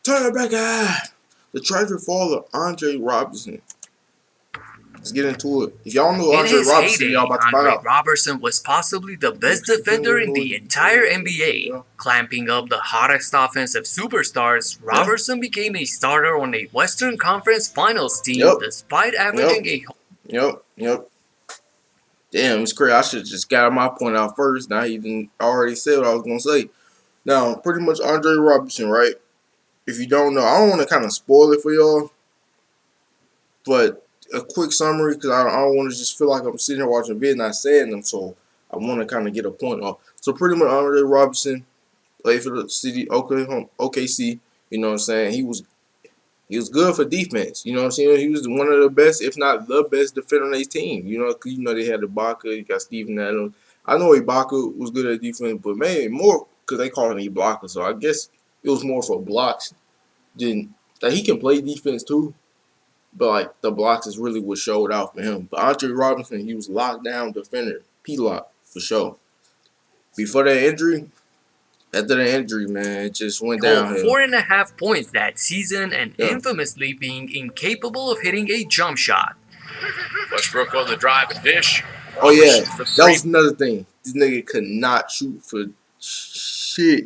Turn it back out. The tragic fall of Andre Roberson. Let's get into it. If y'all know In Andre his Roberson, y'all heyday, about to find Andre out. Roberson was possibly the best defender in the entire NBA. Clamping up the hottest offensive superstars, Roberson became a starter on a Western Conference Finals team despite averaging a... Yep. Damn, it's crazy. I should have just got my point out first. Now he even already said what I was going to say. Now, pretty much Andre Roberson, right? If you don't know, I don't want to kind of spoil it for y'all. But a quick summary, because I don't want to just feel like I'm sitting here watching a video and not saying them. So I want to kind of get a point off. So pretty much Andre Roberson played for the city OKC. You know what I'm saying? He was good for defense. You know what I'm saying? He was one of the best, if not the best defender on his team. You know, cause they had Ibaka, you got Steven Adams. I know Ibaka was good at defense, but maybe more because they call him Ibaka. So I guess it was more for blocks than like he can play defense too. But like the blocks is really what showed out for him. But Andre Robinson, he was locked down defender, P-lock for sure. Before that injury, after the injury, man, it just went downhill. 4.5 points that season and infamously being incapable of hitting a jump shot. Westbrook on the drive and dish. Oh yeah, that was another thing. This nigga could not shoot for shit.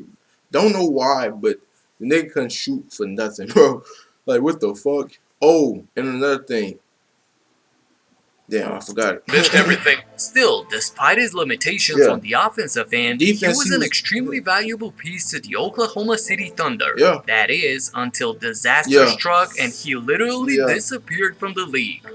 Don't know why, but the nigga couldn't shoot for nothing, bro. Like what the fuck? Oh, and another thing. Damn, I forgot it. Missed everything. Still, despite his limitations on the offensive end, he was an extremely valuable piece to the Oklahoma City Thunder. That is, until disaster struck and he literally disappeared from the league.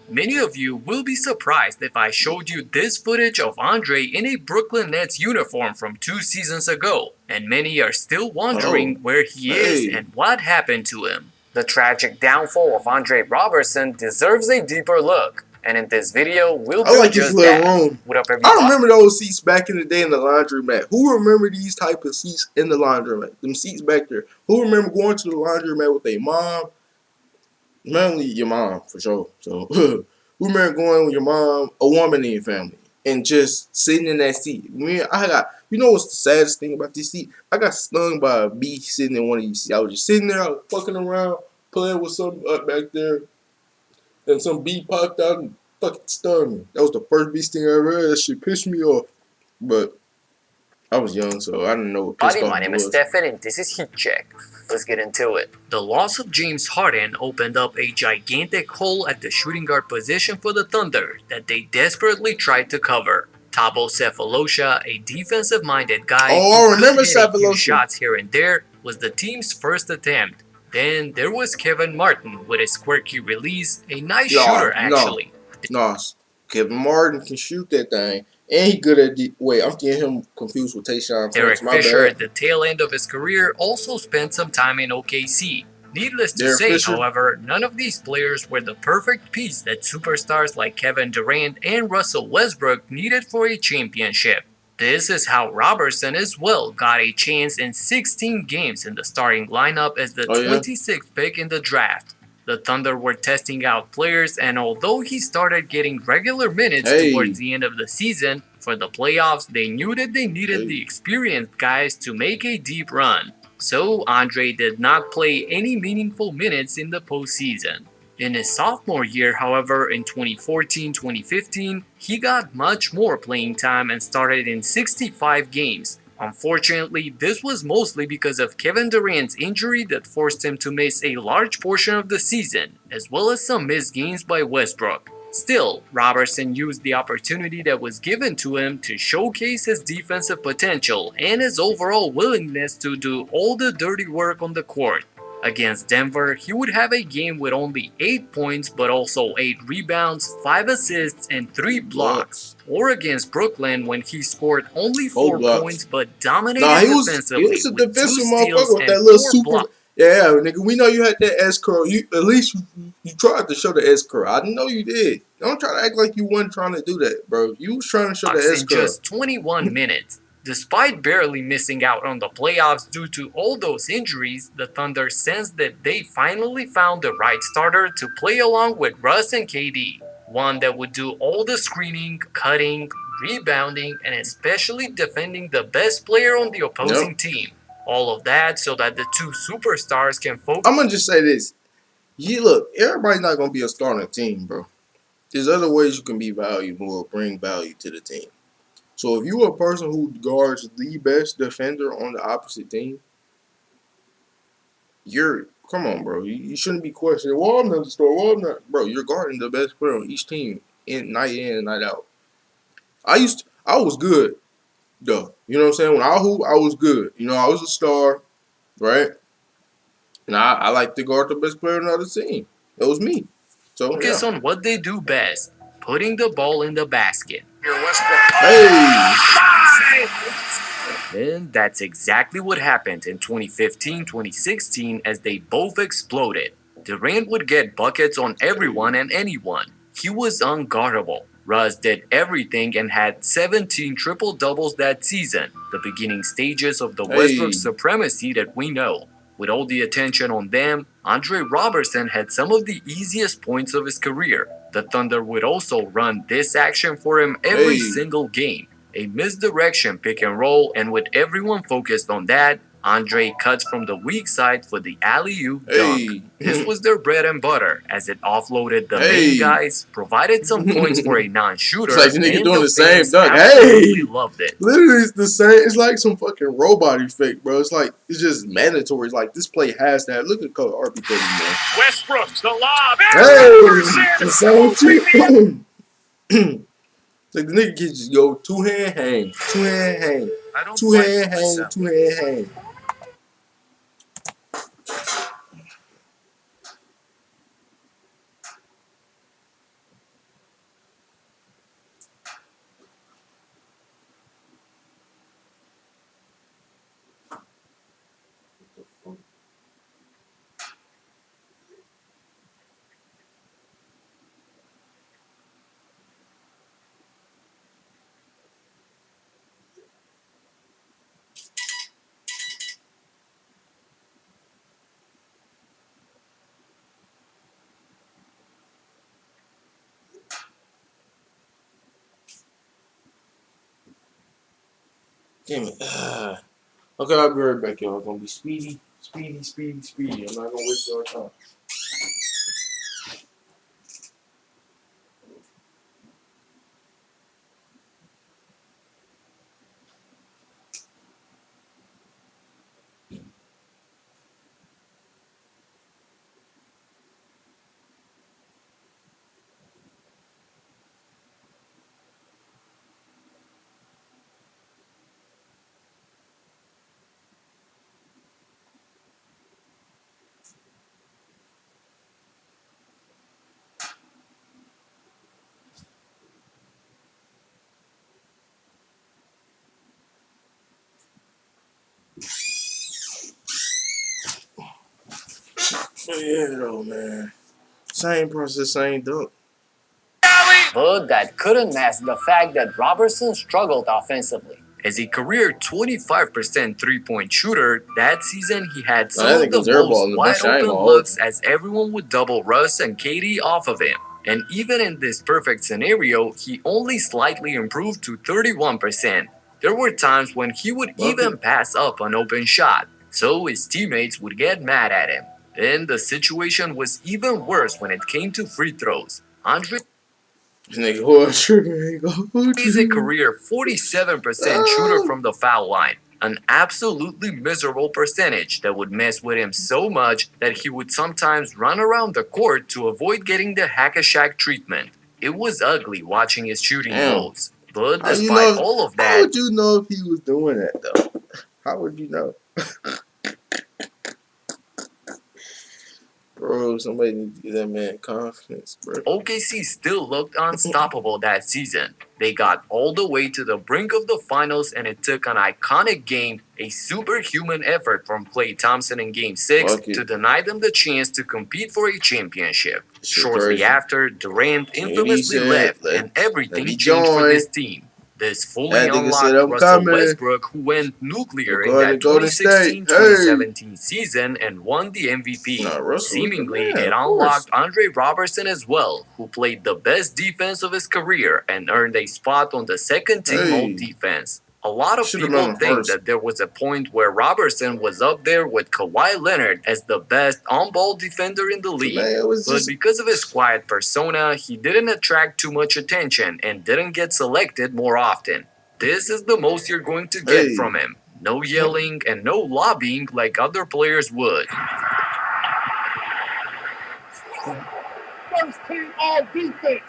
Many of you will be surprised if I showed you this footage of Andre in a Brooklyn Nets uniform from 2 seasons ago, and many are still wondering where he is and what happened to him. The tragic downfall of Andre Roberson deserves a deeper look, and in this video, we'll do just that. I remember those seats back in the day in the laundromat. Who remember these type of seats in the laundromat? Them seats back there. Who remember going to the laundromat with their mom? Mainly your mom, for sure. So, who remember going with your mom, a woman in your family, and just sitting in that seat? You know what's the saddest thing about this seat? I got stung by a bee sitting in one of these seats. I was just sitting there, fucking around, playing with something up back there, and some bee popped out and fucking stung me. That was the first bee sting I ever had. That shit pissed me off. But I was young, so I didn't know what pissed off was. My name is Stefan, and this is Heat Check. Let's get into it. The loss of James Harden opened up a gigantic hole at the shooting guard position for the Thunder that they desperately tried to cover. Thabo Sefolosha, a defensive-minded guy who could hit a few shots here and there, was the team's first attempt. Then there was Kevin Martin with his quirky release, a nice shooter actually. No, Kevin Martin can shoot that thing. And he good at wait, I'm getting him confused with Tayshaun. Derek Fisher, at the tail end of his career, also spent some time in OKC. Needless to say, however, none of these players were the perfect piece that superstars like Kevin Durant and Russell Westbrook needed for a championship. This is how Roberson as well got a chance in 16 games in the starting lineup as the 26th pick in the draft. The Thunder were testing out players, and although he started getting regular minutes towards the end of the season, for the playoffs they knew that they needed the experienced guys to make a deep run. So Andre did not play any meaningful minutes in the postseason. In his sophomore year, however, in 2014-2015, he got much more playing time and started in 65 games. Unfortunately, this was mostly because of Kevin Durant's injury that forced him to miss a large portion of the season, as well as some missed games by Westbrook. Still, Roberson used the opportunity that was given to him to showcase his defensive potential and his overall willingness to do all the dirty work on the court. Against Denver, he would have a game with only 8 points but also 8 rebounds, 5 assists, and 3 blocks. Or against Brooklyn when he scored only 4 points but dominated defensively he was a with 2 defensive steals with and that little 4 super. blocks. Yeah, nigga, we know you had that S curl. At least you tried to show the S curl. I know you did. Don't try to act like you weren't trying to do that, bro. You was trying to show the S curl. In just 21 minutes. Despite barely missing out on the playoffs due to all those injuries, the Thunder sensed that they finally found the right starter to play along with Russ and KD. One that would do all the screening, cutting, rebounding, and especially defending the best player on the opposing team. All of that so that the two superstars can focus. I'm gonna just say this. You look, everybody's not gonna be a star on a team, bro. There's other ways you can be valuable or bring value to the team. So if you are a person who guards the best defender on the opposite team, you're come on, bro. You shouldn't be questioning. Well, I'm not the star. Well, I'm not, bro. You're guarding the best player on each team in and night out. I was good though. You know what I'm saying? When I hoop, I was good. You know, I was a star, right? And I like to guard the best player on the other team. That was me. So yeah. On what they do best, putting the ball in the basket. Hey. And that's exactly what happened in 2015-2016 as they both exploded. Durant would get buckets on everyone and anyone. He was unguardable. Russ did everything and had 17 triple doubles that season, the beginning stages of the Westbrook supremacy that we know. With all the attention on them, Andre Roberson had some of the easiest points of his career. The Thunder would also run this action for him every single game. A misdirection pick and roll, and with everyone focused on that, Andre cuts from the weak side for the alley-oop dunk. This was their bread and butter, as it offloaded the main guys, provided some points for a non-shooter, it's like the nigga doing the same dunk. Hey, loved it. Literally, it's the same. It's like some fucking robot effect, bro. It's like it's just mandatory. It's like this play has that. Look at color RP30, man. Westbrook's the lob. Hey, the same shit. Like the nigga can just go two-hand hang, two-hand hang, two-hand hang, two-hand hang. Damn it. Okay, I'll be right back, y'all. I'm gonna be speedy. I'm not gonna waste your time. Yeah, though, man. Same process, same dunk. But that couldn't mask the fact that Roberson struggled offensively. As a career 25% three-point shooter, that season he had some of the most wide-open looks as everyone would double Russ and KD off of him. And even in this perfect scenario, he only slightly improved to 31%. There were times when he would even pass up an open shot, so his teammates would get mad at him. And the situation was even worse when it came to free throws. Andre He's a career 47% shooter from the foul line, an absolutely miserable percentage that would mess with him so much that he would sometimes run around the court to avoid getting the hack-a-shack treatment. It was ugly watching his shooting woes. But despite all of that, how would you know if he was doing that though? How would you know? Bro, somebody needs to give that man confidence, bro. OKC still looked unstoppable that season. They got all the way to the brink of the finals, and it took an iconic game, a superhuman effort from Klay Thompson in Game 6 to deny them the chance to compete for a championship. Shortly after, Durant infamously left, and everything changed for this team. This fully unlocked Russell Westbrook, who went nuclear in that 2016-2017 season and won the MVP. Seemingly, it unlocked Andre Roberson as well, who played the best defense of his career and earned a spot on the second team All-Defense. A lot of Should have been people the think first. that there was a point where Roberson was up there with Kawhi Leonard as the best on-ball defender in the league. Man, it was But just because of his quiet persona, he didn't attract too much attention and didn't get selected more often. This is the most you're going to get from him. No yelling and no lobbying like other players would. First team all defense.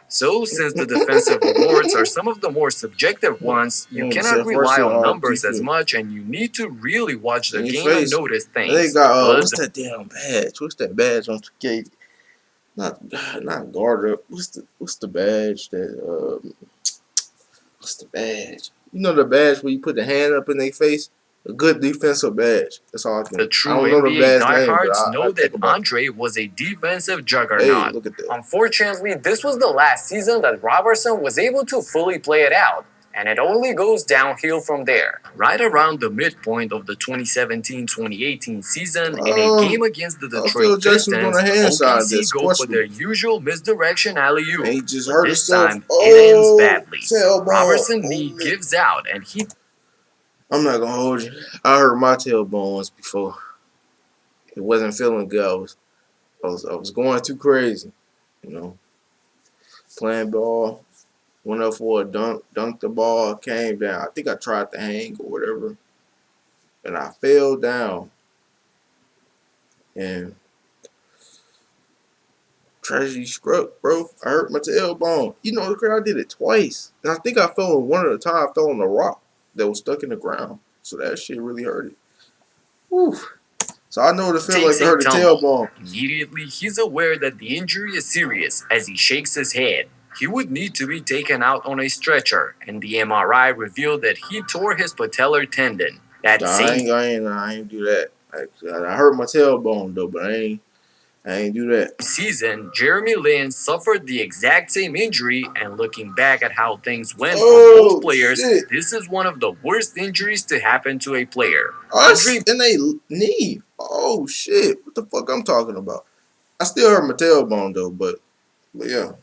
So, since the defensive awards are some of the more subjective ones, you cannot rely on numbers as much and you need to really watch the game and notice things. They got, what's that damn badge? What's that badge on 2K? Not guard up. What's the badge that what's the badge? You know the badge where you put the hand up in their face? A good defensive badge. That's all I can. The true I don't know NBA the badge name, diehards but know I that think about Andre was a defensive it. juggernaut. Hey, look at that. Unfortunately, this was the last season that Roberson was able to fully play it out, and it only goes downhill from there. Right around the midpoint of the 2017-2018 season, in a game against the Detroit Pistons, OKC go for their usual misdirection alley-oop. He just But hurt this himself. time, it ends badly. Tailbone. Roberson knee gives out, and he... I'm not gonna hold you. I hurt my tailbone once before. It wasn't feeling good. I was going too crazy, you know. Playing ball, went up for a dunk, dunked the ball, came down. I think I tried to hang or whatever, and I fell down. And tragedy struck, bro. I hurt my tailbone. You know, I did it twice, and I think I fell on one of the time. I fell on a rock that was stuck in the ground, so that shit really hurt it. Whew. So I know what it feels like to hurt a tailbone. Immediately, he's aware that the injury is serious as he shakes his head. He would need to be taken out on a stretcher, and the MRI revealed that he tore his patellar tendon. I ain't do that. I hurt my tailbone though, but I ain't do that. Season, Jeremy Lin suffered the exact same injury, and looking back at how things went for both players, this is one of the worst injuries to happen to a player. In a knee. Oh shit! What the fuck I'm talking about? I still hurt my tailbone though, but yeah.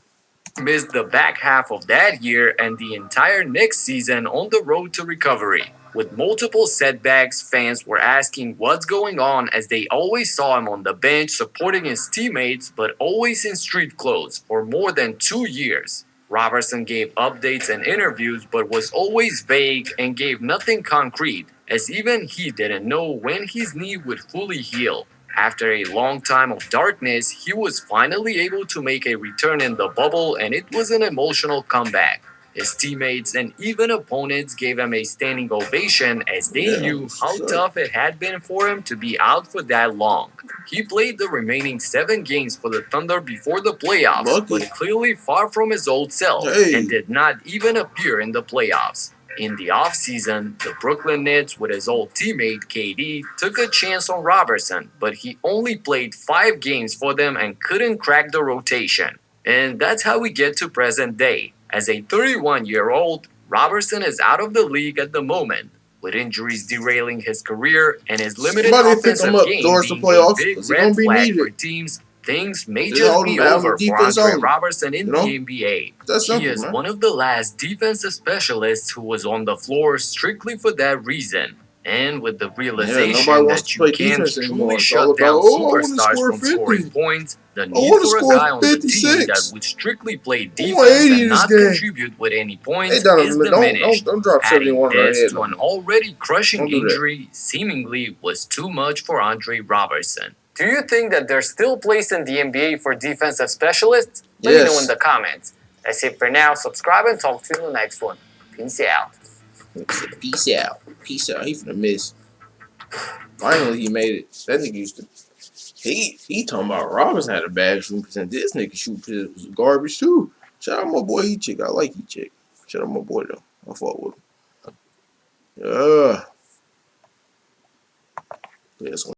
Missed the back half of that year and the entire next season on the road to recovery. With multiple setbacks, fans were asking what's going on as they always saw him on the bench supporting his teammates, but always in street clothes for more than 2 years. Roberson gave updates and interviews but was always vague and gave nothing concrete, as even he didn't know when his knee would fully heal. After a long time of darkness, he was finally able to make a return in the bubble, and it was an emotional comeback. His teammates and even opponents gave him a standing ovation as they knew how tough it had been for him to be out for that long. He played the remaining 7 games for the Thunder before the playoffs, but clearly far from his old self, and did not even appear in the playoffs. In the offseason, the Brooklyn Nets, with his old teammate KD, took a chance on Roberson, but he only played 5 games for them and couldn't crack the rotation. And that's how we get to present day. As a 31-year-old, Roberson is out of the league at the moment, with injuries derailing his career and his limited offensive game being a big red flag for teams. Things may just be over for Andre Roberson in the NBA. He is one of the last defensive specialists who was on the floor strictly for that reason. And with the realization that you can't truly shut down superstars from scoring points, the need for a guy on the team that would strictly play defense and not contribute with any points is diminished. Adding this to an already crushing injury seemingly was too much for Andre Roberson. Do you think that there's still place in the NBA for defensive specialists? Let me know in the comments. That's it for now. Subscribe and talk to you in the next one. Peace out. Peace out. Peace out. He finna miss. Finally, he made it. That nigga used to. He talking about Robinson had a bad shooting percent. This nigga shoot was garbage too. Shout out my boy E-Chick. I like E-Chick. Shout out my boy though. I fought with him. Yeah. Yes.